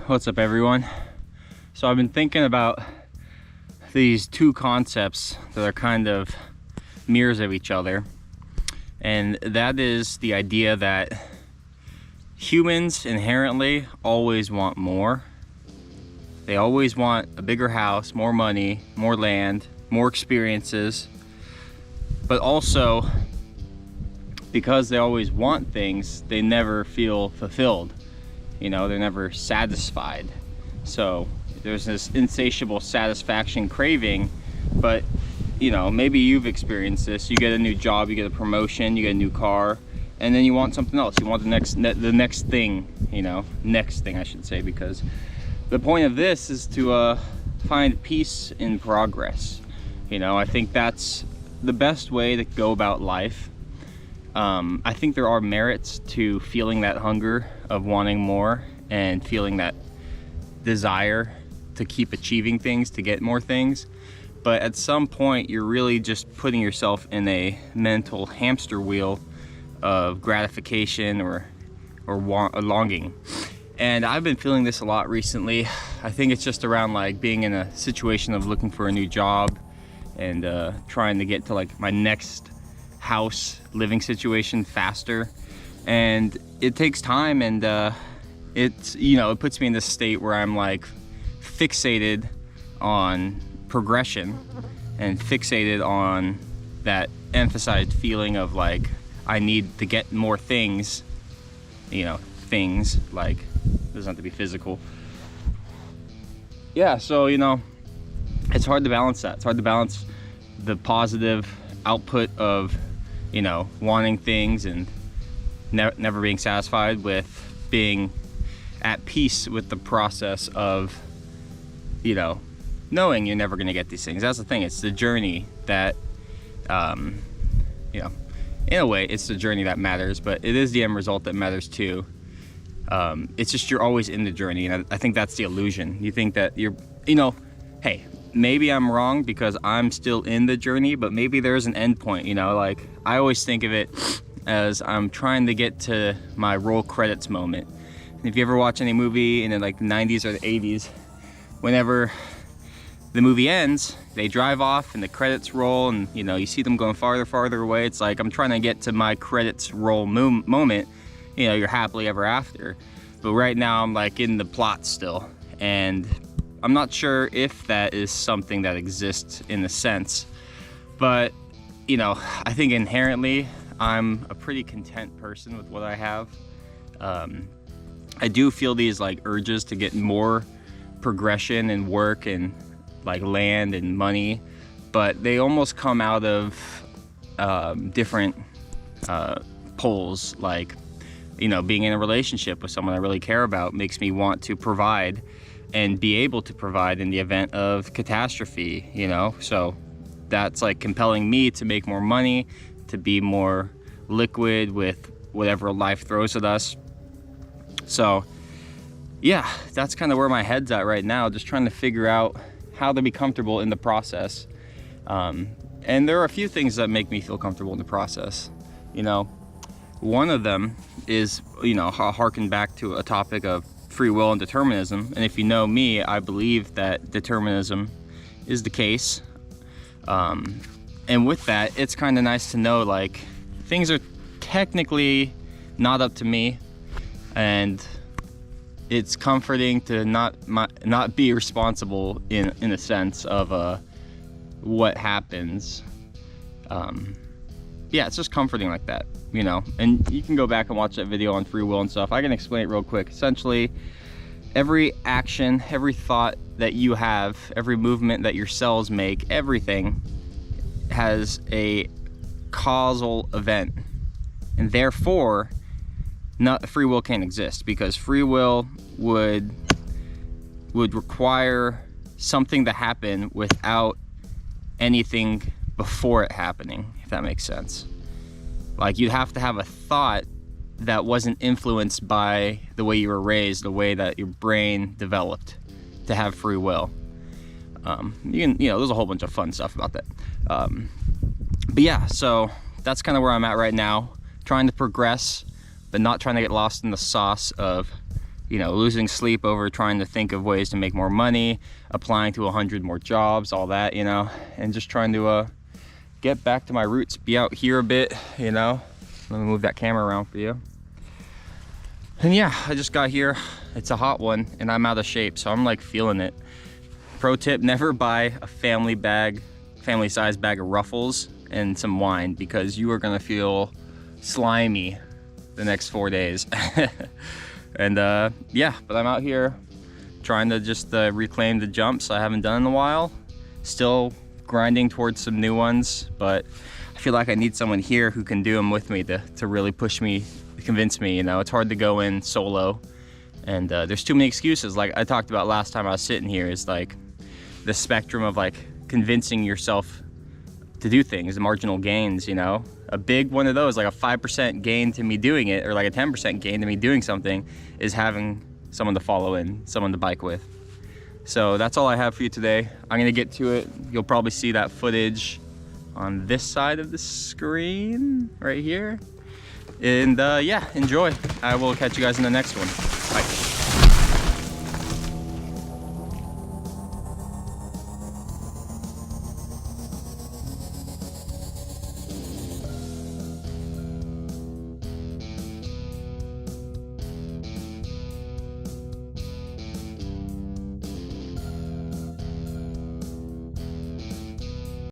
What's up, everyone? So I've been thinking about these two concepts that are kind of mirrors of each other, and that is the idea that humans inherently always want more. They always want a bigger house, more money, more land, more experiences, but also because they always want things, they never feel fulfilled. You know, they're never satisfied. So there's this insatiable satisfaction craving, but you know, maybe you've experienced this. You get a new job, you get a promotion, you get a new car, and then you want something else. You want the next thing, you know, next thing I should say, because the point of this is to find peace in progress. You know, I think that's the best way to go about life. I think there are merits to feeling that hunger of wanting more and feeling that desire to keep achieving things, to get more things. But at some point, you're really just putting yourself in a mental hamster wheel of gratification or longing. And I've been feeling this a lot recently. I think it's just around like being in a situation of looking for a new job and trying to get to like my next house living situation faster, and it takes time, and it's, you know, it puts me in this state where I'm like fixated on progression and fixated on that emphasized feeling of like I need to get more things, you know, things like, it doesn't have to be physical. Yeah, so you know, it's hard to balance that. It's hard to balance the positive output of, you know, wanting things and never being satisfied with being at peace with the process of, you know, knowing you're never going to get these things. That's the thing. It's the journey that, you know, in a way it's the journey that matters, but it is the end result that matters too. It's just you're always in the journey, and I think that's the illusion. You think that you're, you know, hey, maybe I'm wrong because I'm still in the journey, but maybe there's an end point, you know? Like, I always think of it as I'm trying to get to my roll credits moment. And if you ever watch any movie in like the 90s or the 80s, whenever the movie ends, they drive off and the credits roll, and you know, you see them going farther away. It's like I'm trying to get to my credits roll moment. You know, you're happily ever after. But right now I'm like in the plot still, and I'm not sure if that is something that exists in a sense, but you know, I think inherently I'm a pretty content person with what I have. I do feel these like urges to get more progression and work and like land and money, but they almost come out of different poles. Like, you know, being in a relationship with someone I really care about makes me want to provide and be able to provide in the event of catastrophe, you know? So that's like compelling me to make more money, to be more liquid with whatever life throws at us. So yeah, that's kind of where my head's at right now, just trying to figure out how to be comfortable in the process. And there are a few things that make me feel comfortable in the process. You know, one of them is, you know, harken back to a topic of free will and determinism. And if you know me, I believe that determinism is the case. And with that, it's kind of nice to know like things are technically not up to me, and it's comforting to not be responsible in a sense of what happens. Yeah, it's just comforting like that, you know. And you can go back and watch that video on free will and stuff. I can explain it real quick. Essentially, every action, every thought that you have, every movement that your cells make, everything has a causal event, and therefore free will can't exist, because free will would require something to happen without anything before it happening, if that makes sense. Like, you'd have to have a thought that wasn't influenced by the way you were raised, the way that your brain developed, to have free will. You know, there's a whole bunch of fun stuff about that. But yeah, so that's kind of where I'm at right now, trying to progress, but not trying to get lost in the sauce of you know, losing sleep over trying to think of ways to make more money, applying to 100 more jobs, all that, you know, and just trying to get back to my roots, be out here a bit, you know. Let me move that camera around for you. And yeah, I just got here. It's a hot one and I'm out of shape, so I'm like feeling it. Pro tip, never buy a family size bag of Ruffles and some wine, because you are gonna feel slimy the next 4 days. And yeah, but I'm out here trying to just reclaim the jumps I haven't done in a while. Still grinding towards some new ones, but I feel like I need someone here who can do them with me to really push me, convince me, you know. It's hard to go in solo, and there's too many excuses. Like I talked about last time I was sitting here, is like the spectrum of like convincing yourself to do things, the marginal gains, you know. A big one of those, like a 5% gain to me doing it, or like a 10% gain to me doing something, is having someone to follow in, someone to bike with. So that's all I have for you today. I'm gonna get to it. You'll probably see that footage on this side of the screen right here. And yeah, enjoy. I will catch you guys in the next one.